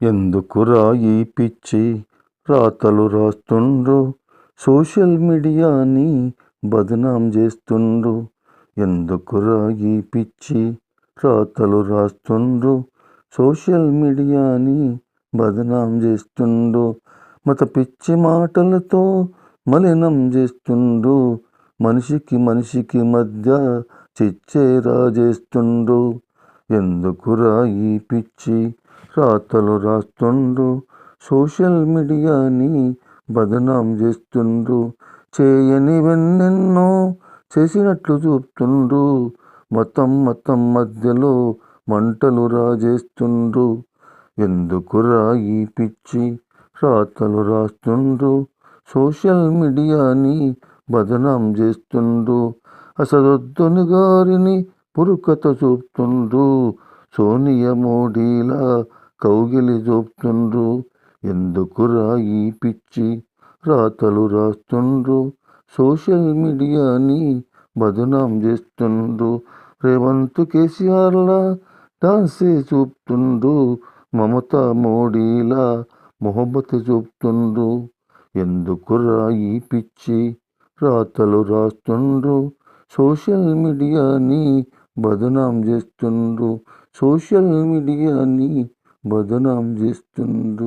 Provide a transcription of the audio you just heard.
ఎందుకురా ఈ పిచ్చి రాతలు రాస్తుండ్రు, సోషల్ మీడియాని బదనాం చేస్తుండ్రు. ఎందుకురా ఈ పిచ్చి రాతలు రాస్తుండ్రు, సోషల్ మీడియాని బదనాం చేస్తుండ్రు. మత పిచ్చి మాటలతో మలినం చేస్తుండ్రు, మనిషికి మనిషికి మధ్య చిచ్చేరా చేస్తుండ్రు. ఎందుకురా ఈ పిచ్చి రాతలు రాస్తుండ్రు, సోషల్ మీడియాని బదనాం చేస్తుండ్రు. చేయని వెన్నెన్నో చేసినట్లు చూపుతుండ్రు, మతం మతం మధ్యలో మంటలు రాజేస్తుండ్రు. ఎందుకురా ఈ పిచ్చి రాతలు రాస్తుండ్రు, సోషల్ మీడియాని బదనాం చేస్తుండ్రు. అసదొద్దుని గారిని పురుకత చూపుతుండ్రు, సోనియా మోడీలా కౌగిలి చూపుతుండ్రు. ఎందుకురా ఈ పిచ్చి రాతలు రాస్తుండ్రు, సోషల్ మీడియాని బదనాం చేస్తుండ్రు. రేవంత్ కేసీఆర్లా డాన్సే చూపుతుండ్రు, మమతా మోడీలా మొహబ్బత్ చూపుతుండ్రు. ఎందుకురా ఈ పిచ్చి రాతలు రాస్తుండ్రు, సోషల్ మీడియాని బదనాం చేస్తుండ్రు, సోషల్ మీడియాని బదనాం చేస్తుండ్రు.